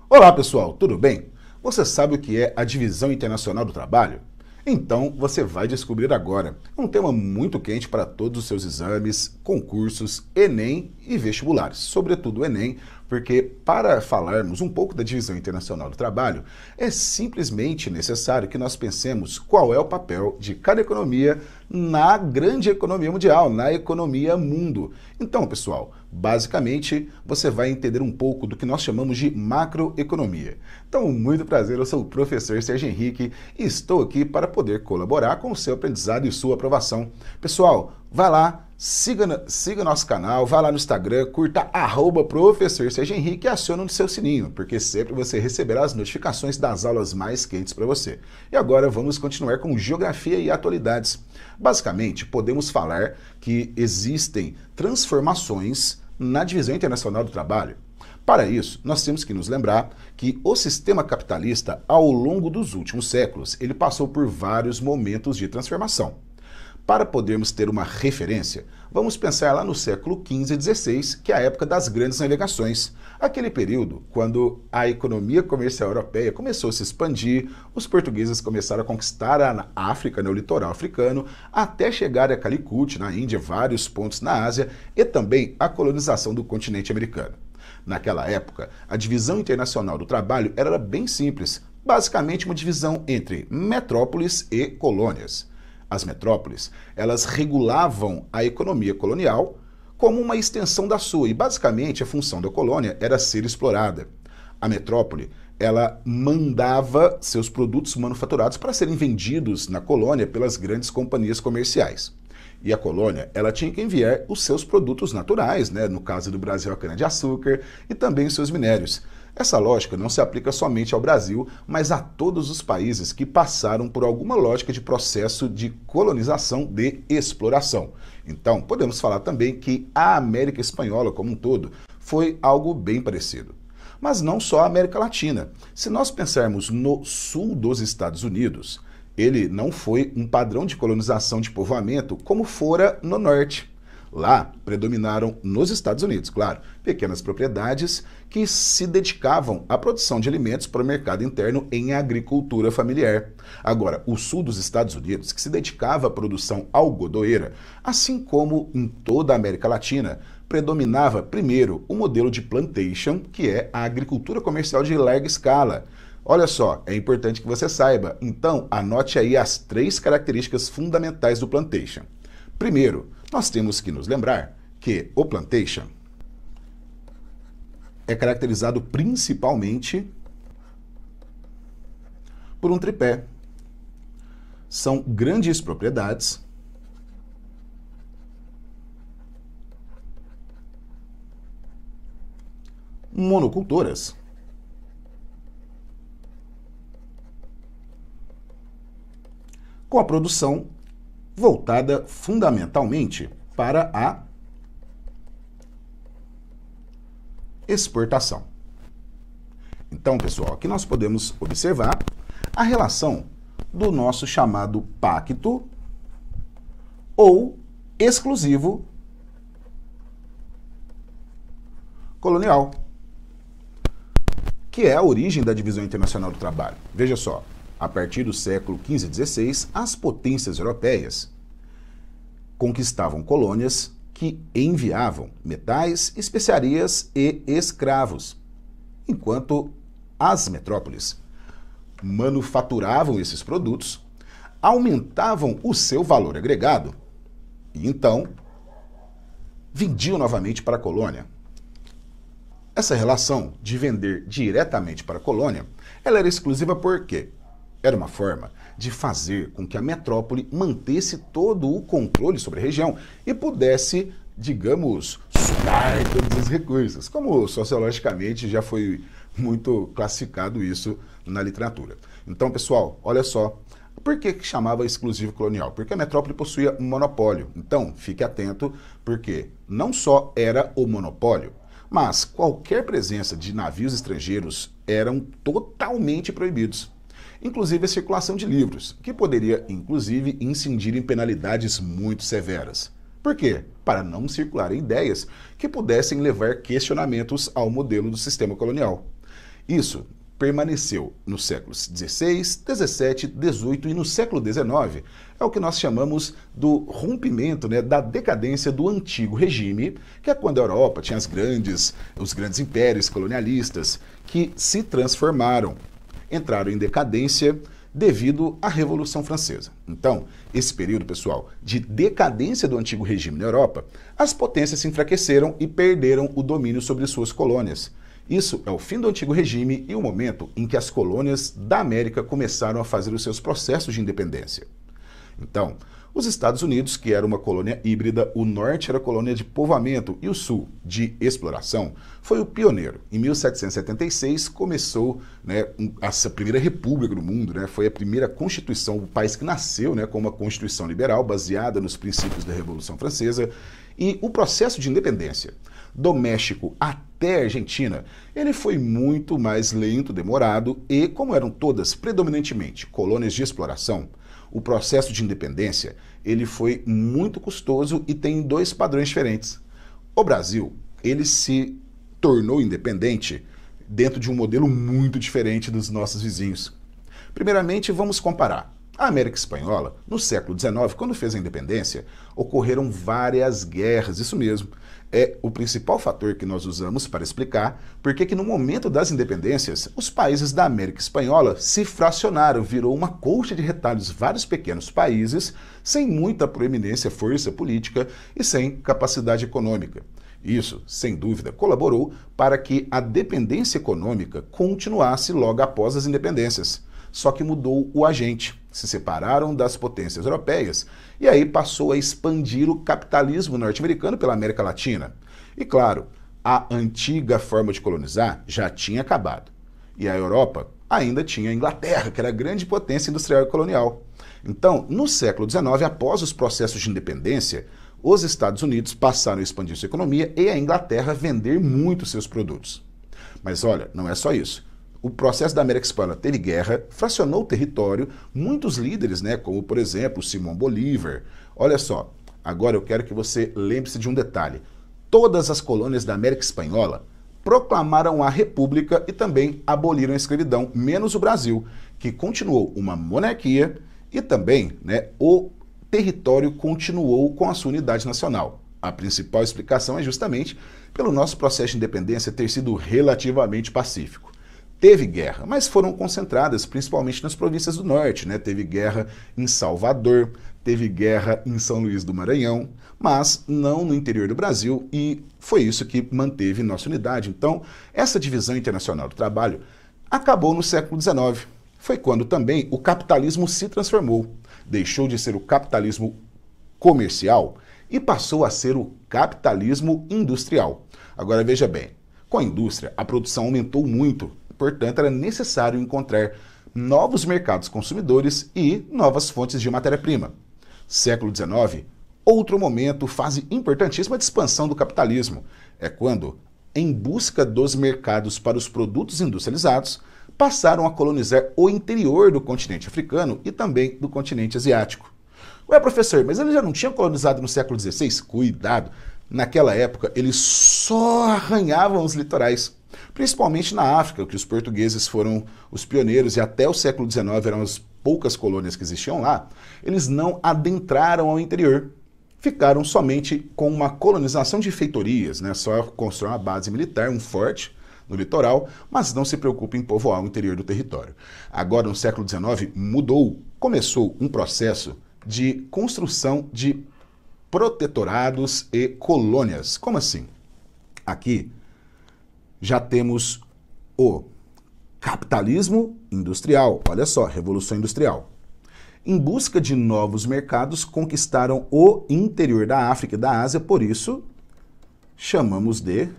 Olá pessoal, tudo bem? Você sabe o que é a Divisão Internacional do Trabalho? Então você vai descobrir agora. É um tema muito quente para todos os seus exames, concursos, Enem e vestibulares, sobretudo o Enem, porque para falarmos um pouco da Divisão Internacional do Trabalho, é simplesmente necessário que nós pensemos qual é o papel de cada economia na grande economia mundial, na economia mundo. Então, pessoal, basicamente você vai entender um pouco do que nós chamamos de macroeconomia. Então, muito prazer, eu sou o professor Sérgio Henrique e estou aqui para poder colaborar com o seu aprendizado e sua aprovação. Pessoal, vai lá, siga nosso canal, vai lá no Instagram, curta @professor Sérgio Henrique e aciona o seu sininho, porque sempre você receberá as notificações das aulas mais quentes para você. E agora vamos continuar com Geografia e Atualidades. Basicamente, podemos falar que existem transformações na Divisão Internacional do Trabalho. Para isso, nós temos que nos lembrar que o sistema capitalista, ao longo dos últimos séculos, ele passou por vários momentos de transformação. Para podermos ter uma referência, vamos pensar lá no século XV e XVI, que é a época das grandes navegações. Aquele período quando a economia comercial europeia começou a se expandir, os portugueses começaram a conquistar a África, o litoral africano, até chegar a Calicut, na Índia, vários pontos na Ásia, e também a colonização do continente americano. Naquela época, a divisão internacional do trabalho era bem simples, basicamente uma divisão entre metrópoles e colônias. As metrópoles, elas regulavam a economia colonial como uma extensão da sua, e basicamente a função da colônia era ser explorada. A metrópole, ela mandava seus produtos manufaturados para serem vendidos na colônia pelas grandes companhias comerciais. E a colônia, ela tinha que enviar os seus produtos naturais, no caso do Brasil, a cana-de-açúcar, e também os seus minérios. Essa lógica não se aplica somente ao Brasil, mas a todos os países que passaram por alguma lógica de processo de colonização, de exploração. Então, podemos falar também que a América Espanhola como um todo foi algo bem parecido. Mas não só a América Latina. Se nós pensarmos no sul dos Estados Unidos, ele não foi um padrão de colonização de povoamento como fora no norte. Lá predominaram, nos Estados Unidos, claro, pequenas propriedades que se dedicavam à produção de alimentos para o mercado interno em agricultura familiar. Agora, o sul dos Estados Unidos, que se dedicava à produção algodoeira, assim como em toda a América Latina, predominava primeiro o modelo de plantation, que é a agricultura comercial de larga escala. Olha só, é importante que você saiba, então anote aí as 3 características fundamentais do plantation. Primeiro, nós temos que nos lembrar que o plantation é caracterizado principalmente por um tripé. São grandes propriedades, monocultoras, com a produção voltada fundamentalmente para a exportação. Então, pessoal, aqui nós podemos observar a relação do nosso chamado pacto ou exclusivo colonial, que é a origem da Divisão Internacional do Trabalho. Veja só, a partir do século XV e XVI, as potências europeias conquistavam colônias que enviavam metais, especiarias e escravos, enquanto as metrópoles manufaturavam esses produtos, aumentavam o seu valor agregado e então vendiam novamente para a colônia. Essa relação de vender diretamente para a colônia, ela era exclusiva por quê? Era uma forma de fazer com que a metrópole mantesse todo o controle sobre a região e pudesse, digamos, sugar todos os recursos, como sociologicamente já foi muito classificado isso na literatura. Então, pessoal, olha só, por que chamava exclusivo colonial? Porque a metrópole possuía um monopólio. Então, fique atento, porque não só era o monopólio, mas qualquer presença de navios estrangeiros eram totalmente proibidos. Inclusive a circulação de livros, que poderia, inclusive, incidir em penalidades muito severas. Por quê? Para não circularem ideias que pudessem levar questionamentos ao modelo do sistema colonial. Isso permaneceu nos séculos XVI, XVII, XVIII e no século XIX. É o que nós chamamos do rompimento, né, da decadência do antigo regime, que é quando a Europa tinha os grandes impérios colonialistas que se transformaram, entraram em decadência devido à Revolução Francesa. Então, esse período, pessoal, de decadência do antigo regime na Europa, as potências se enfraqueceram e perderam o domínio sobre suas colônias. Isso é o fim do antigo regime e o momento em que as colônias da América começaram a fazer os seus processos de independência. Então, os Estados Unidos, que era uma colônia híbrida, o norte era colônia de povoamento e o sul de exploração, foi o pioneiro. Em 1776 começou, né, essa primeira república do mundo, né, foi a primeira constituição, o país que nasceu, né, com uma constituição liberal baseada nos princípios da Revolução Francesa, e o processo de independência do México até a Argentina, ele foi muito mais lento, demorado e, como eram todas predominantemente colônias de exploração, o processo de independência ele foi muito custoso e tem dois padrões diferentes. O Brasil, ele se tornou independente dentro de um modelo muito diferente dos nossos vizinhos. Primeiramente, vamos comparar. A América Espanhola, no século XIX, quando fez a independência, ocorreram várias guerras, isso mesmo. É o principal fator que nós usamos para explicar porque que no momento das independências, os países da América Espanhola se fracionaram, virou uma colcha de retalhos, vários pequenos países, sem muita proeminência, força política e sem capacidade econômica. Isso, sem dúvida, colaborou para que a dependência econômica continuasse logo após as independências. Só que mudou o agente, se separaram das potências europeias e aí passou a expandir o capitalismo norte-americano pela América Latina. E claro, a antiga forma de colonizar já tinha acabado. E a Europa ainda tinha a Inglaterra, que era a grande potência industrial e colonial. Então, no século XIX, após os processos de independência, os Estados Unidos passaram a expandir sua economia e a Inglaterra a vender muito seus produtos. Mas olha, não é só isso. O processo da América Espanhola teve guerra, fracionou o território, muitos líderes, né, como por exemplo Simão Bolívar. Olha só, agora eu quero que você lembre-se de um detalhe. Todas as colônias da América Espanhola proclamaram a república e também aboliram a escravidão, menos o Brasil, que continuou uma monarquia e também, né, o território continuou com a sua unidade nacional. A principal explicação é justamente pelo nosso processo de independência ter sido relativamente pacífico. Teve guerra, mas foram concentradas principalmente nas províncias do norte, né? Teve guerra em Salvador, teve guerra em São Luís do Maranhão, mas não no interior do Brasil, e foi isso que manteve nossa unidade. Então, essa divisão internacional do trabalho acabou no século XIX. Foi quando também o capitalismo se transformou. Deixou de ser o capitalismo comercial e passou a ser o capitalismo industrial. Agora veja bem, com a indústria a produção aumentou muito. Portanto, era necessário encontrar novos mercados consumidores e novas fontes de matéria-prima. Século XIX, outro momento, fase importantíssima de expansão do capitalismo. É quando, em busca dos mercados para os produtos industrializados, passaram a colonizar o interior do continente africano e também do continente asiático. Ué, professor, mas eles já não tinham colonizado no século XVI? Cuidado! Naquela época, eles só arranhavam os litorais. Principalmente na África, que os portugueses foram os pioneiros e até o século XIX eram as poucas colônias que existiam lá, eles não adentraram ao interior. Ficaram somente com uma colonização de feitorias, né? Só construir uma base militar, um forte no litoral, mas não se preocupe em povoar o interior do território. Agora, no século XIX, começou um processo de construção de protetorados e colônias. Como assim? Aqui já temos o capitalismo industrial. Olha só, Revolução Industrial. Em busca de novos mercados, conquistaram o interior da África e da Ásia, por isso chamamos de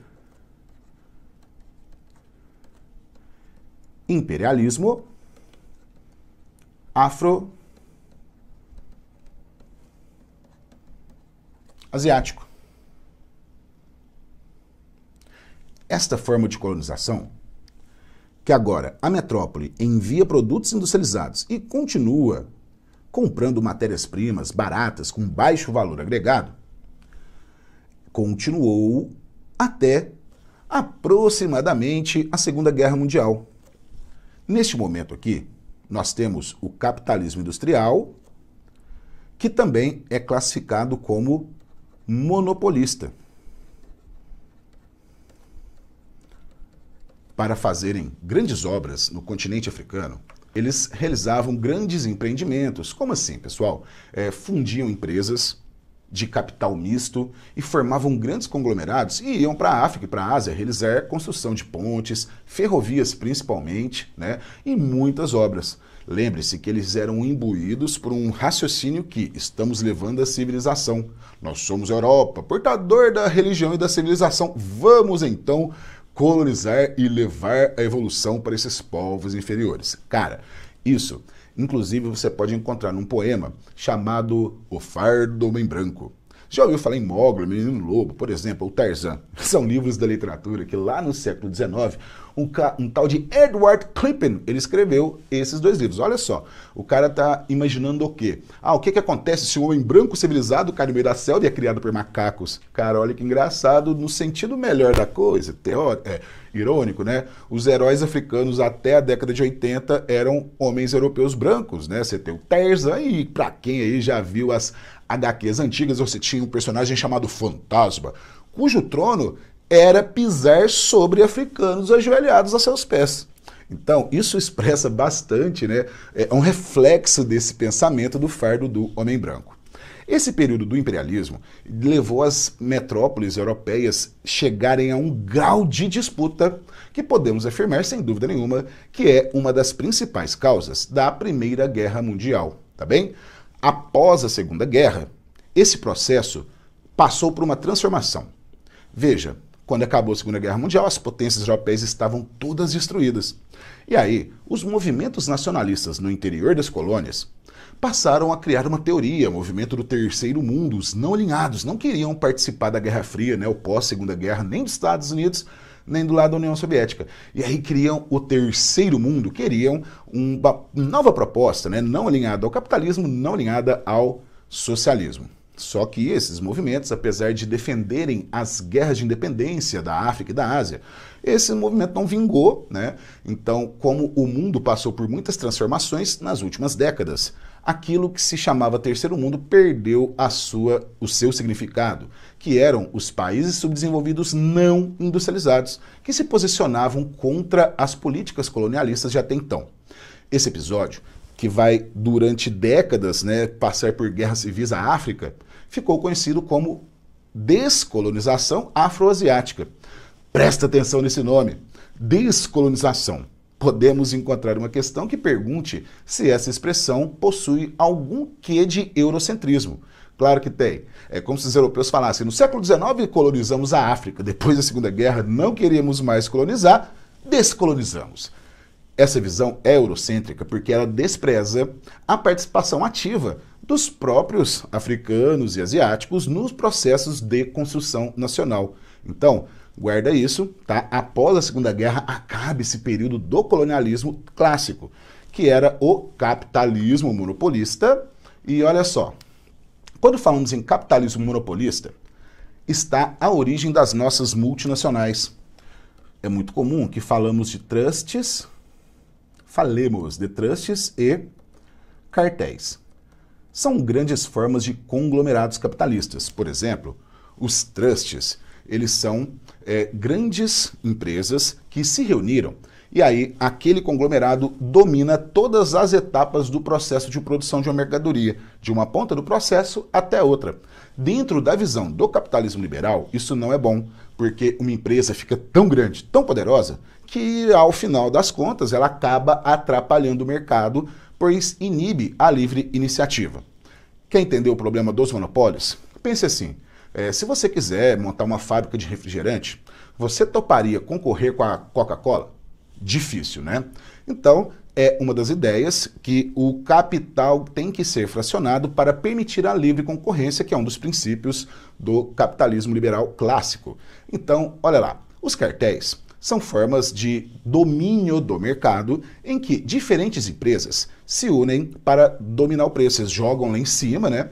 imperialismo afro-asiático. Esta forma de colonização, que agora a metrópole envia produtos industrializados e continua comprando matérias-primas baratas com baixo valor agregado, continuou até aproximadamente a Segunda Guerra Mundial. Neste momento aqui, nós temos o capitalismo industrial, que também é classificado como monopolista. Para fazerem grandes obras no continente africano, eles realizavam grandes empreendimentos. Como assim, pessoal? Fundiam empresas de capital misto e formavam grandes conglomerados e iam para a África e para a Ásia realizar construção de pontes, ferrovias principalmente, né, e muitas obras. Lembre-se que eles eram imbuídos por um raciocínio que estamos levando a civilização. Nós somos a Europa, portador da religião e da civilização. Vamos então colonizar e levar a evolução para esses povos inferiores. Cara, isso, inclusive, você pode encontrar num poema chamado O Fardo do Homem Branco. Já ouviu falar em Mowgli, Menino Lobo, por exemplo, ou Tarzan? São livros da literatura que lá no século XIX, um tal de Edward Clippan, ele escreveu esses dois livros. Olha só, o cara tá imaginando o quê? O que acontece se um homem branco civilizado cai no meio da selva e é criado por macacos? Cara, olha que engraçado, no sentido melhor da coisa, irônico, né? Os heróis africanos até a década de 80 eram homens europeus brancos, né? Você tem o Tarzan e pra quem aí já viu as HQs antigas, você tinha um personagem chamado Fantasma, cujo trono era pisar sobre africanos ajoelhados a seus pés. Então, isso expressa bastante, né? É um reflexo desse pensamento do fardo do homem branco. Esse período do imperialismo levou as metrópoles europeias chegarem a um grau de disputa que podemos afirmar, sem dúvida nenhuma, que é uma das principais causas da Primeira Guerra Mundial, tá bem? Após a Segunda Guerra, esse processo passou por uma transformação. Veja, quando acabou a Segunda Guerra Mundial, as potências europeias estavam todas destruídas. E aí, os movimentos nacionalistas no interior das colônias passaram a criar uma teoria, o movimento do Terceiro Mundo. Os não alinhados não queriam participar da Guerra Fria, né, o pós-Segunda Guerra, nem dos Estados Unidos, nem do lado da União Soviética. E aí criam o Terceiro Mundo, queriam uma nova proposta, né, não alinhada ao capitalismo, não alinhada ao socialismo. Só que esses movimentos, apesar de defenderem as guerras de independência da África e da Ásia, esse movimento não vingou, né? Então, como o mundo passou por muitas transformações nas últimas décadas, aquilo que se chamava Terceiro Mundo perdeu o seu significado, que eram os países subdesenvolvidos não industrializados, que se posicionavam contra as políticas colonialistas de até então. Esse episódio, que vai durante décadas, né, passar por guerras civis à África, ficou conhecido como descolonização afroasiática. Presta atenção nesse nome, descolonização. Podemos encontrar uma questão que pergunte se essa expressão possui algum quê de eurocentrismo. Claro que tem. É como se os europeus falassem, no século XIX colonizamos a África, depois da Segunda Guerra não queríamos mais colonizar, descolonizamos. Essa visão é eurocêntrica porque ela despreza a participação ativa dos próprios africanos e asiáticos nos processos de construção nacional. Então, guarda isso, tá? Após a Segunda Guerra, acaba esse período do colonialismo clássico, que era o capitalismo monopolista. E olha só, quando falamos em capitalismo monopolista, está a origem das nossas multinacionais. É muito comum que falemos de trusts e cartéis. São grandes formas de conglomerados capitalistas. Por exemplo, os trusts, eles são grandes empresas que se reuniram e aí aquele conglomerado domina todas as etapas do processo de produção de uma mercadoria, de uma ponta do processo até outra. Dentro da visão do capitalismo liberal, isso não é bom, porque uma empresa fica tão grande, tão poderosa, que ao final das contas ela acaba atrapalhando o mercado, pois inibe a livre iniciativa. Quer entender o problema dos monopólios? Pense assim, se você quiser montar uma fábrica de refrigerante, você toparia concorrer com a Coca-Cola? Difícil, né? Então, é uma das ideias que o capital tem que ser fracionado para permitir a livre concorrência, que é um dos princípios do capitalismo liberal clássico. Então, olha lá, os cartéis são formas de domínio do mercado em que diferentes empresas se unem para dominar o preço. Eles jogam lá em cima, né?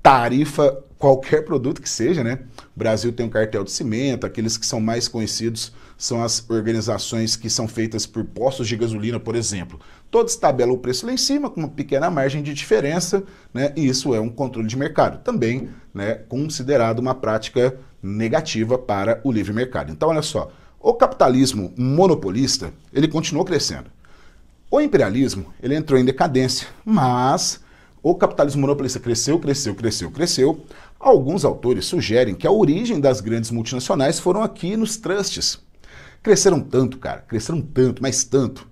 Tarifa qualquer produto que seja, né? O Brasil tem um cartel de cimento, aqueles que são mais conhecidos são as organizações que são feitas por postos de gasolina, por exemplo. Todos tabelam o preço lá em cima, com uma pequena margem de diferença, né? E isso é um controle de mercado. Também, né, considerado uma prática negativa para o livre mercado. Então, olha só, o capitalismo monopolista, ele continuou crescendo. O imperialismo, ele entrou em decadência, mas o capitalismo monopolista cresceu, cresceu, cresceu, cresceu. Alguns autores sugerem que a origem das grandes multinacionais foram aqui nos trusts. Cresceram tanto, cara, cresceram tanto, mas tanto.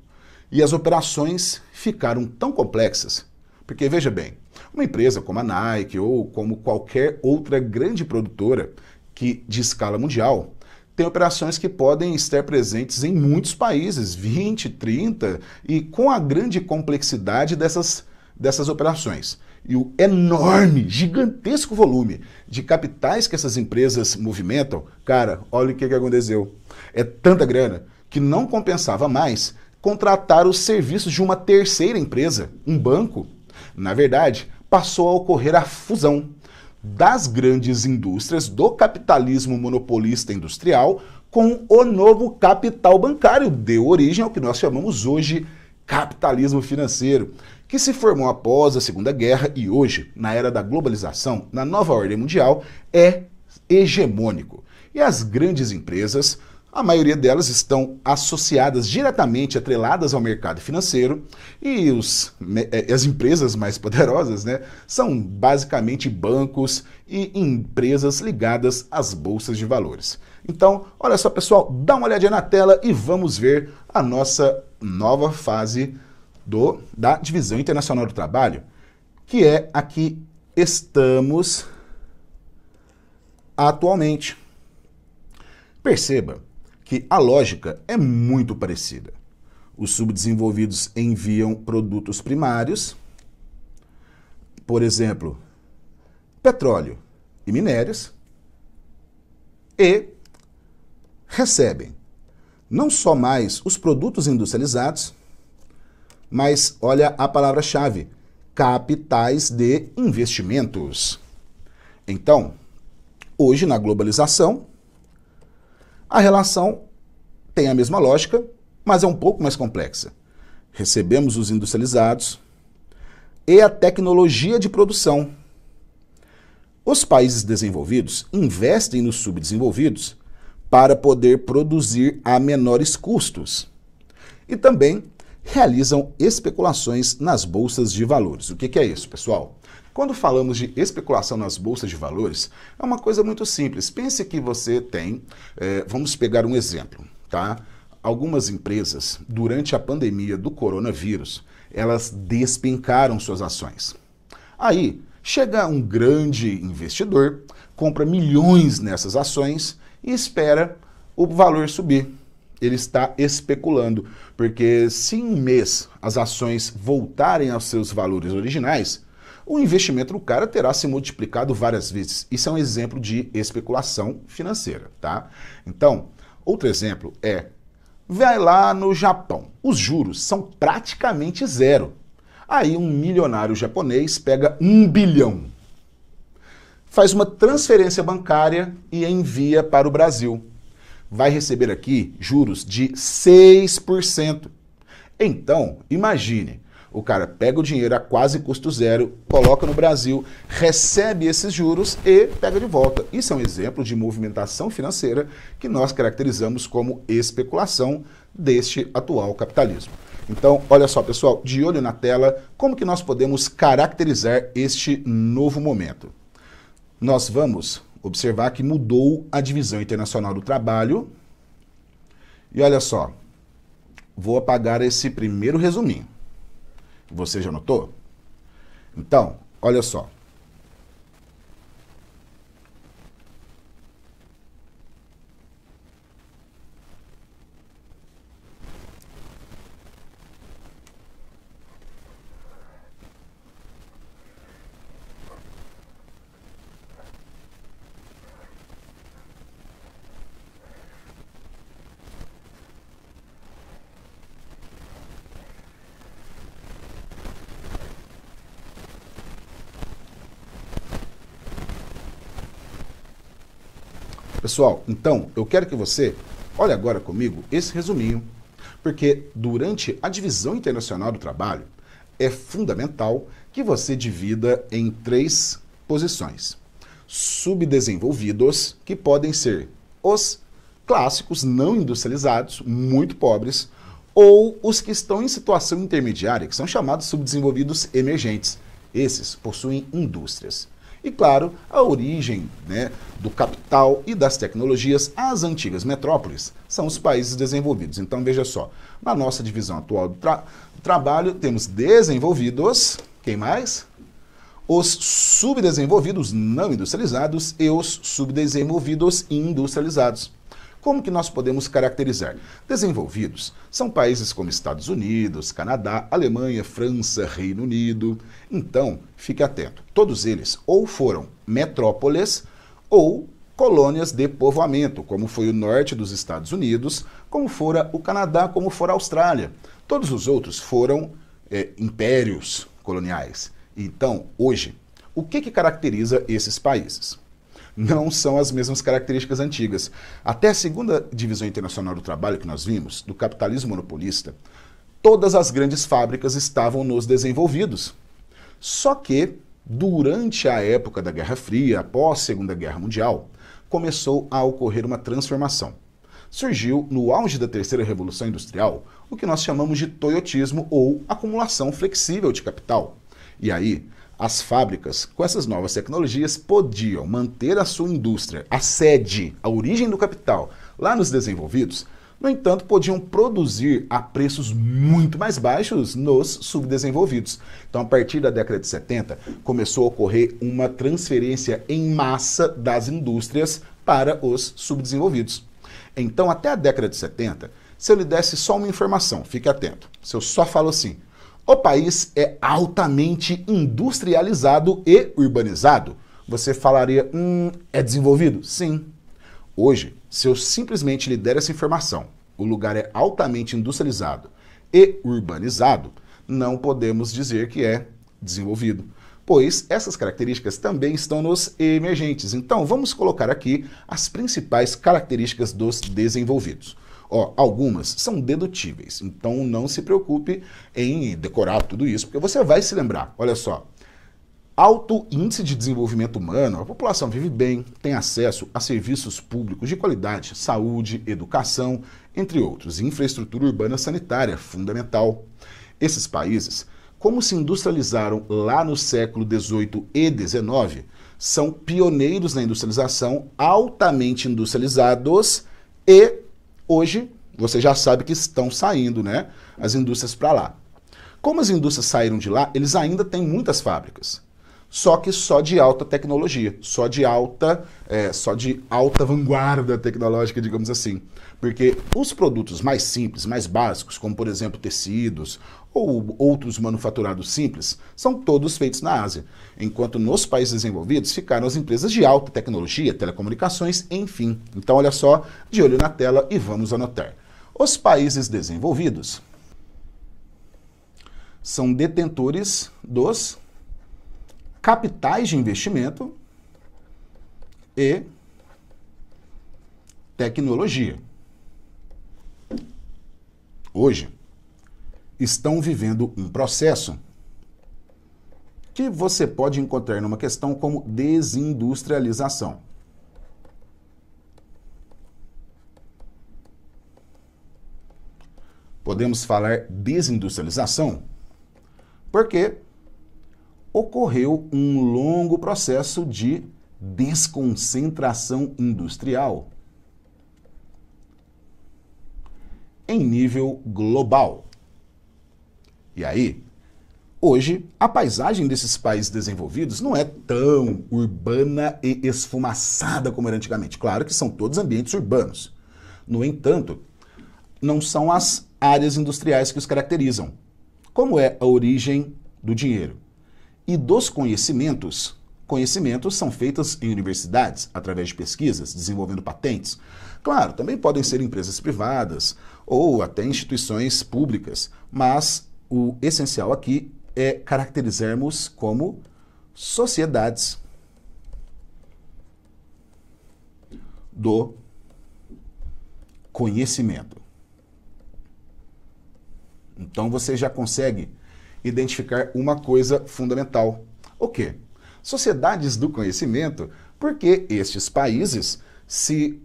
E as operações ficaram tão complexas. Porque, veja bem, uma empresa como a Nike ou como qualquer outra grande produtora de escala mundial tem operações que podem estar presentes em muitos países, 20, 30, e com a grande complexidade dessas operações. E o enorme, gigantesco volume de capitais que essas empresas movimentam, cara, olha o que aconteceu. É tanta grana que não compensava mais contratar os serviços de uma terceira empresa, um banco. Na verdade, passou a ocorrer a fusão das grandes indústrias do capitalismo monopolista industrial com o novo capital bancário, deu origem ao que nós chamamos hoje capitalismo financeiro, que se formou após a Segunda Guerra e hoje, na era da globalização, na nova ordem mundial, é hegemônico. E as grandes empresas, a maioria delas estão associadas diretamente, atreladas ao mercado financeiro, e as empresas mais poderosas, né, são basicamente bancos e empresas ligadas às bolsas de valores. Então, olha só, pessoal, dá uma olhadinha na tela e vamos ver a nossa nova fase da Divisão Internacional do Trabalho, que é a que estamos atualmente. Perceba que a lógica é muito parecida. Os subdesenvolvidos enviam produtos primários, por exemplo, petróleo e minérios, e recebem não só mais os produtos industrializados, mas olha a palavra-chave, capitais de investimentos. Então, hoje na globalização, a relação tem a mesma lógica, mas é um pouco mais complexa. Recebemos os industrializados e a tecnologia de produção. Os países desenvolvidos investem nos subdesenvolvidos para poder produzir a menores custos. E também realizam especulações nas bolsas de valores. O que é isso, pessoal? Quando falamos de especulação nas bolsas de valores, é uma coisa muito simples. Pense que você tem, vamos pegar um exemplo, tá? Algumas empresas, durante a pandemia do coronavírus, elas despencaram suas ações. Aí, chega um grande investidor, compra milhões nessas ações e espera o valor subir. Ele está especulando, porque se em um mês as ações voltarem aos seus valores originais, o investimento do cara terá se multiplicado várias vezes. Isso é um exemplo de especulação financeira, tá? Então, outro exemplo vai lá no Japão. Os juros são praticamente zero. Aí um milionário japonês pega 1 bilhão, faz uma transferência bancária e envia para o Brasil. Vai receber aqui juros de 6%. Então, imagine, o cara pega o dinheiro a quase custo zero, coloca no Brasil, recebe esses juros e pega de volta. Isso é um exemplo de movimentação financeira que nós caracterizamos como especulação deste atual capitalismo. Então, olha só, pessoal, de olho na tela, como que nós podemos caracterizar este novo momento? Nós vamos observar que mudou a divisão internacional do trabalho. E olha só, vou apagar esse primeiro resuminho. Você já notou? Então, olha só. Pessoal, então, eu quero que você olhe agora comigo esse resuminho, porque durante a divisão internacional do trabalho, é fundamental que você divida em 3 posições. Subdesenvolvidos, que podem ser os clássicos não industrializados, muito pobres, ou os que estão em situação intermediária, que são chamados subdesenvolvidos emergentes. Esses possuem indústrias. E, claro, a origem, do capital e das tecnologias, as antigas metrópoles, são os países desenvolvidos. Então, veja só, na nossa divisão atual do trabalho, temos desenvolvidos, quem mais? Os subdesenvolvidos não industrializados e os subdesenvolvidos industrializados. Como que nós podemos caracterizar? Desenvolvidos são países como Estados Unidos, Canadá, Alemanha, França, Reino Unido. Então, fique atento. Todos eles ou foram metrópoles ou colônias de povoamento, como foi o norte dos Estados Unidos, como fora o Canadá, como fora a Austrália. Todos os outros foram impérios coloniais. Então, hoje, o que caracteriza esses países? Não são as mesmas características antigas. Até a segunda divisão internacional do trabalho que nós vimos, do capitalismo monopolista, todas as grandes fábricas estavam nos desenvolvidos. Só que, durante a época da Guerra Fria, após a Segunda Guerra Mundial, começou a ocorrer uma transformação. Surgiu, no auge da terceira revolução industrial, o que nós chamamos de toyotismo ou acumulação flexível de capital. E aí, as fábricas, com essas novas tecnologias, podiam manter a sua indústria, a sede, a origem do capital, lá nos desenvolvidos. No entanto, podiam produzir a preços muito mais baixos nos subdesenvolvidos. Então, a partir da década de 70, começou a ocorrer uma transferência em massa das indústrias para os subdesenvolvidos. Então, até a década de 70, se eu lhe desse só uma informação, fique atento, se eu só falo assim: o país é altamente industrializado e urbanizado, você falaria, é desenvolvido? Sim. Hoje, se eu simplesmente lhe der essa informação, o lugar é altamente industrializado e urbanizado, não podemos dizer que é desenvolvido, pois essas características também estão nos emergentes. Então, vamos colocar aqui as principais características dos desenvolvidos. Algumas são dedutíveis, então não se preocupe em decorar tudo isso, porque você vai se lembrar. Olha só, alto índice de desenvolvimento humano, a população vive bem, tem acesso a serviços públicos de qualidade, saúde, educação, entre outros, infraestrutura urbana sanitária, fundamental. Esses países, como se industrializaram lá no século XVIII e XIX, são pioneiros na industrialização, altamente industrializados e hoje, você já sabe que estão saindo, as indústrias para lá. Como as indústrias saíram de lá, eles ainda têm muitas fábricas. Só que só de alta tecnologia, só de alta vanguarda tecnológica, digamos assim. Porque os produtos mais simples, mais básicos, como por exemplo tecidos ou outros manufaturados simples, são todos feitos na Ásia. Enquanto nos países desenvolvidos ficaram as empresas de alta tecnologia, telecomunicações, enfim. Então olha só, de olho na tela e vamos anotar. Os países desenvolvidos são detentores dos capitais de investimento e tecnologia. Hoje, estão vivendo um processo que você pode encontrar numa questão como desindustrialização. Podemos falar desindustrialização porque ocorreu um longo processo de desconcentração industrial em nível global. E aí, hoje, a paisagem desses países desenvolvidos não é tão urbana e esfumaçada como era antigamente. Claro que são todos ambientes urbanos. No entanto, não são as áreas industriais que os caracterizam. Como é a origem do dinheiro e dos conhecimentos? Conhecimentos são feitos em universidades, através de pesquisas, desenvolvendo patentes. Claro, também podem ser empresas privadas ou até instituições públicas, mas o essencial aqui é caracterizarmos como sociedades. do conhecimento. Então você já consegue identificar uma coisa fundamental. O quê? Sociedades do conhecimento, porque estes países se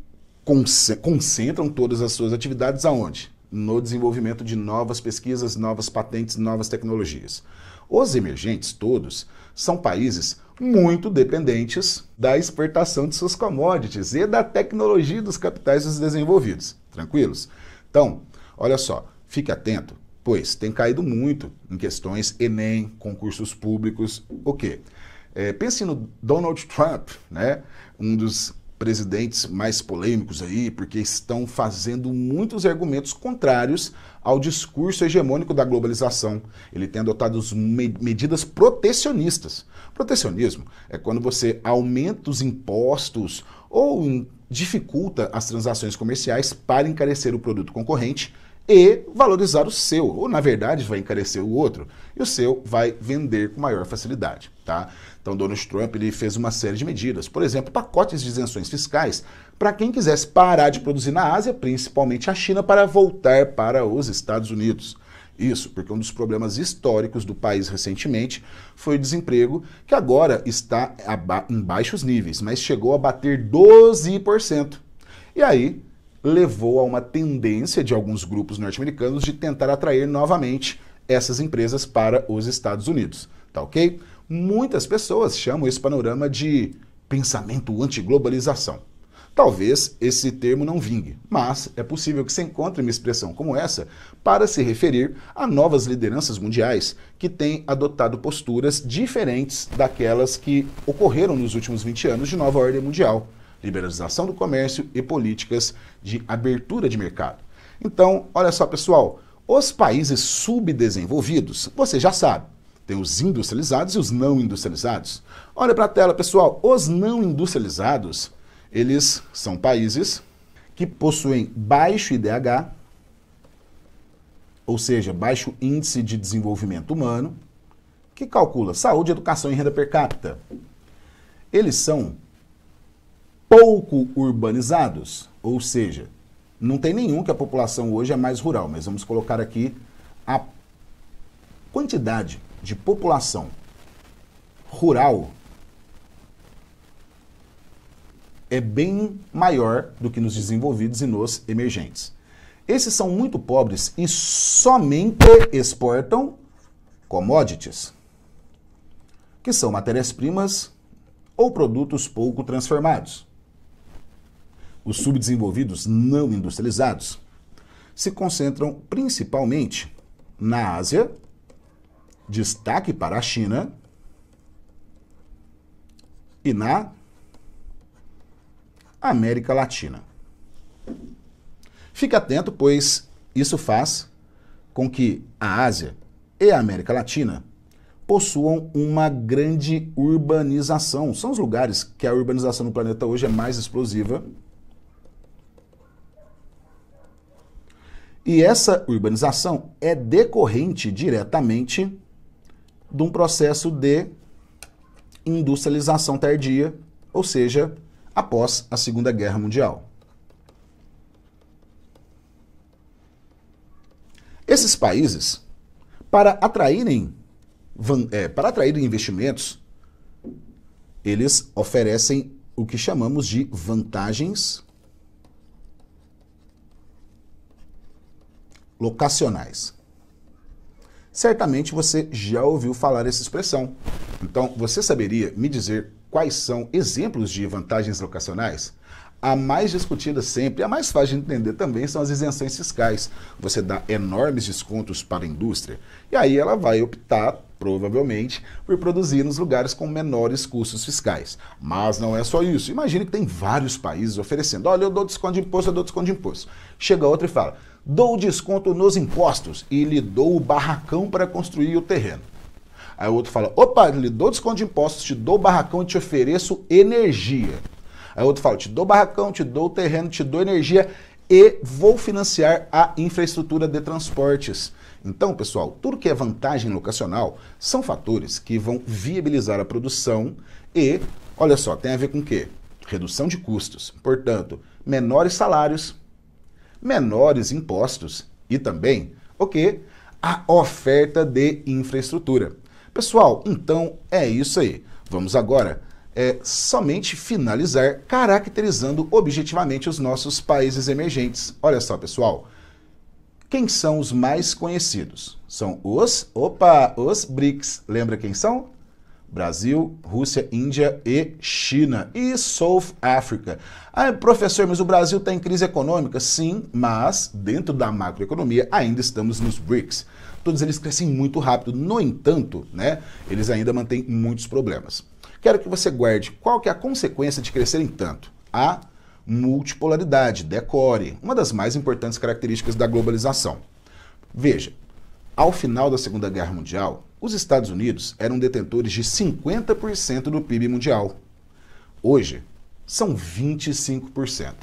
concentram todas as suas atividades aonde? No desenvolvimento de novas pesquisas, novas patentes, novas tecnologias. Os emergentes todos são países muito dependentes da exportação de suas commodities e da tecnologia dos capitais dos desenvolvidos. Tranquilos? Então, olha só, fique atento, pois tem caído muito em questões Enem, concursos públicos, o quê? Pense no Donald Trump, né? Um dos presidentes mais polêmicos aí, porque estão fazendo muitos argumentos contrários ao discurso hegemônico da globalização. Ele tem adotado medidas protecionistas. Protecionismo é quando você aumenta os impostos ou dificulta as transações comerciais para encarecer o produto concorrente e valorizar o seu, ou na verdade vai encarecer o outro, e o seu vai vender com maior facilidade, tá? Então Donald Trump ele fez uma série de medidas, por exemplo, pacotes de isenções fiscais para quem quisesse parar de produzir na Ásia, principalmente a China, para voltar para os Estados Unidos. Isso, porque um dos problemas históricos do país recentemente foi o desemprego, que agora está em baixos níveis, mas chegou a bater 12%. E aí levou a uma tendência de alguns grupos norte-americanos de tentar atrair novamente essas empresas para os Estados Unidos, tá ok? Muitas pessoas chamam esse panorama de pensamento anti-globalização. Talvez esse termo não vingue, mas é possível que se encontre uma expressão como essa para se referir a novas lideranças mundiais que têm adotado posturas diferentes daquelas que ocorreram nos últimos 20 anos de nova ordem mundial. Liberalização do comércio e políticas de abertura de mercado. Então, olha só, pessoal, os países subdesenvolvidos, você já sabe, tem os industrializados e os não industrializados. Olha para a tela, pessoal, os não industrializados, eles são países que possuem baixo IDH, ou seja, baixo índice de desenvolvimento humano, que calcula saúde, educação e renda per capita. Eles são pouco urbanizados, ou seja, não tem nenhum que a população hoje é mais rural, mas vamos colocar aqui a quantidade de população rural é bem maior do que nos desenvolvidos e nos emergentes. Esses são muito pobres e somente exportam commodities, que são matérias-primas ou produtos pouco transformados. Os subdesenvolvidos não industrializados se concentram principalmente na Ásia, destaque para a China, e na América Latina. Fique atento, pois isso faz com que a Ásia e a América Latina possuam uma grande urbanização. São os lugares que a urbanização no planeta hoje é mais explosiva. E essa urbanização é decorrente diretamente de um processo de industrialização tardia, ou seja, após a Segunda Guerra Mundial. Esses países, para atraírem investimentos, eles oferecem o que chamamos de vantagens locacionais. Certamente você já ouviu falar essa expressão. Então, você saberia me dizer quais são exemplos de vantagens locacionais? A mais discutida sempre, a mais fácil de entender também, são as isenções fiscais. Você dá enormes descontos para a indústria e aí ela vai optar, provavelmente, por produzir nos lugares com menores custos fiscais. Mas não é só isso. Imagine que tem vários países oferecendo, olha, eu dou desconto de imposto, eu dou desconto de imposto. Chega outro e fala, dou desconto nos impostos e lhe dou o barracão para construir o terreno. Aí o outro fala, opa, lhe dou desconto de impostos, te dou o barracão e te ofereço energia. Aí o outro fala, te dou o barracão, te dou o terreno, te dou energia e vou financiar a infraestrutura de transportes. Então, pessoal, tudo que é vantagem locacional são fatores que vão viabilizar a produção e, olha só, tem a ver com o quê? redução de custos, portanto, menores salários, menores impostos e também, o quê? A oferta de infraestrutura. Pessoal, então é isso aí. Vamos agora somente finalizar caracterizando objetivamente os nossos países emergentes. Olha só, pessoal, quem são os mais conhecidos? São os BRICS. Lembra quem são? Brasil, Rússia, Índia e China. E South Africa. Ah, professor, mas o Brasil está em crise econômica? Sim, mas dentro da macroeconomia ainda estamos nos BRICS. Todos eles crescem muito rápido, no entanto, né, eles ainda mantêm muitos problemas. Quero que você guarde qual que é a consequência de crescerem tanto. A multipolaridade, decore, uma das mais importantes características da globalização. Veja, ao final da Segunda Guerra Mundial, os Estados Unidos eram detentores de 50% do PIB mundial. Hoje, são 25%.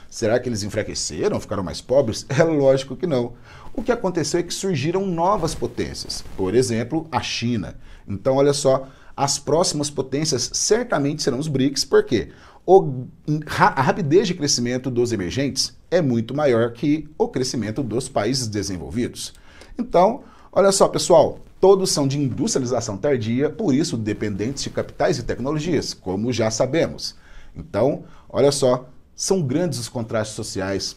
Será que eles enfraqueceram, ficaram mais pobres? É lógico que não. O que aconteceu é que surgiram novas potências, por exemplo, a China. Então, olha só, as próximas potências certamente serão os BRICS, porque a rapidez de crescimento dos emergentes é muito maior que o crescimento dos países desenvolvidos. Então, olha só, pessoal, todos são de industrialização tardia, por isso dependentes de capitais e tecnologias, como já sabemos. Então, olha só, são grandes os contrastes sociais.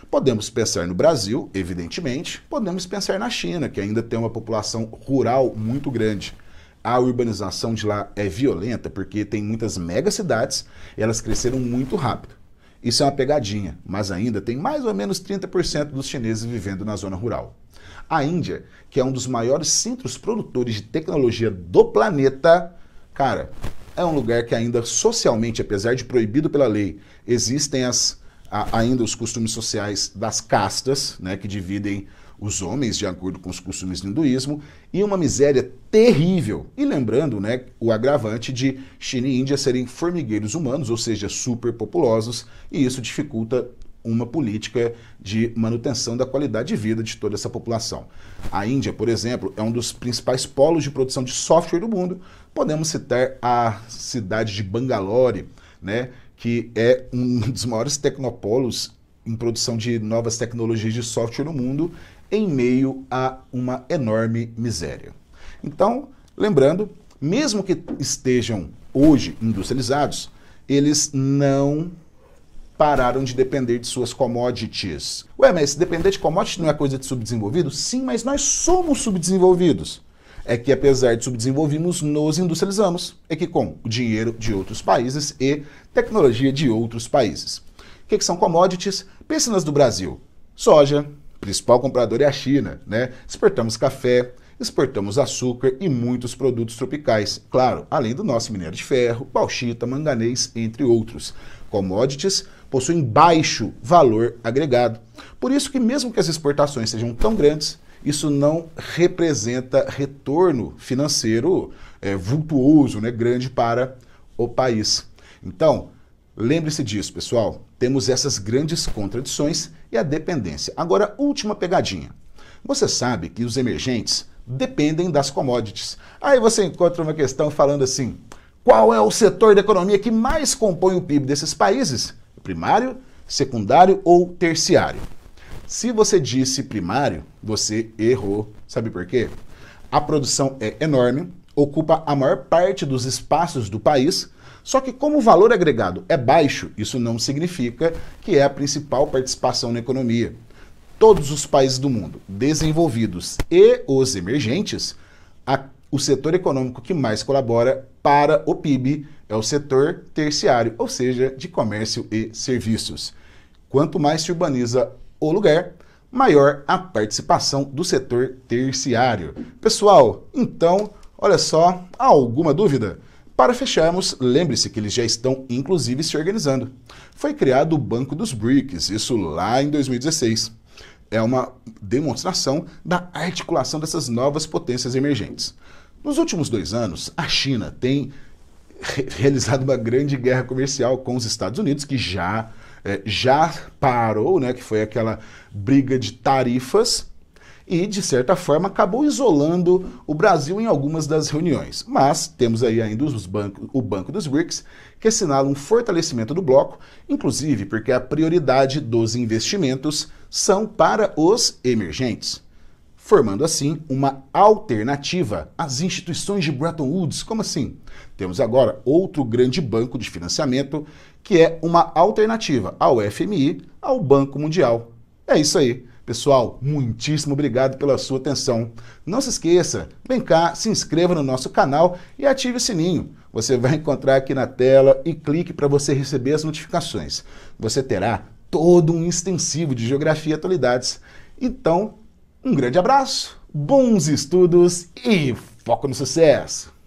Podemos pensar no Brasil, evidentemente, podemos pensar na China, que ainda tem uma população rural muito grande. A urbanização de lá é violenta porque tem muitas megacidades e elas cresceram muito rápido. Isso é uma pegadinha, mas ainda tem mais ou menos 30% dos chineses vivendo na zona rural. A Índia, que é um dos maiores centros produtores de tecnologia do planeta, cara, é um lugar que ainda socialmente, apesar de proibido pela lei, existem ainda os costumes sociais das castas, né, que dividem os homens de acordo com os costumes do hinduísmo, e uma miséria terrível. E lembrando, né, o agravante de China e Índia serem formigueiros humanos, ou seja, superpopulosos, e isso dificulta uma política de manutenção da qualidade de vida de toda essa população. A Índia, por exemplo, é um dos principais polos de produção de software do mundo. Podemos citar a cidade de Bangalore, né, que é um dos maiores tecnopolos em produção de novas tecnologias de software no mundo, em meio a uma enorme miséria. Então, lembrando, mesmo que estejam hoje industrializados, eles não pararam de depender de suas commodities. Ué, mas depender de commodities não é coisa de subdesenvolvido? Sim, mas nós somos subdesenvolvidos. É que apesar de subdesenvolvermos, nos industrializamos. É que com o dinheiro de outros países e tecnologia de outros países. O que são commodities? Pense nas do Brasil. Soja, principal comprador é a China, né? Exportamos café, exportamos açúcar e muitos produtos tropicais. Claro, além do nosso minério de ferro, bauxita, manganês, entre outros. Commodities possuem baixo valor agregado. Por isso que mesmo que as exportações sejam tão grandes, isso não representa retorno financeiro vultuoso, né, grande para o país. Então, lembre-se disso, pessoal. Temos essas grandes contradições e a dependência. Agora, última pegadinha. Você sabe que os emergentes dependem das commodities. Aí você encontra uma questão falando assim: qual é o setor da economia que mais compõe o PIB desses países? Primário, secundário ou terciário? Se você disse primário, você errou. Sabe por quê? A produção é enorme, ocupa a maior parte dos espaços do país, só que como o valor agregado é baixo, isso não significa que é a principal participação na economia. Todos os países do mundo, desenvolvidos e os emergentes, o setor econômico que mais colabora para o PIB é o setor terciário, ou seja, de comércio e serviços. Quanto mais se urbaniza o lugar, maior a participação do setor terciário. Pessoal, então, olha só, alguma dúvida? Para fecharmos, lembre-se que eles já estão, inclusive, se organizando. Foi criado o Banco dos BRICS, isso lá em 2016. É uma demonstração da articulação dessas novas potências emergentes. Nos últimos 2 anos, a China tem realizado uma grande guerra comercial com os Estados Unidos, que já parou, né, que foi aquela briga de tarifas, e, de certa forma, acabou isolando o Brasil em algumas das reuniões. Mas temos aí ainda o Banco dos BRICS, que assinala um fortalecimento do bloco, inclusive porque a prioridade dos investimentos são para os emergentes, formando assim uma alternativa às instituições de Bretton Woods. Como assim? Temos agora outro grande banco de financiamento que é uma alternativa ao FMI, ao Banco Mundial. É isso aí. Pessoal, muitíssimo obrigado pela sua atenção. Não se esqueça, vem cá, se inscreva no nosso canal e ative o sininho. Você vai encontrar aqui na tela e clique para você receber as notificações. Você terá todo um extensivo de Geografia e Atualidades. Então, um grande abraço, bons estudos e foco no sucesso!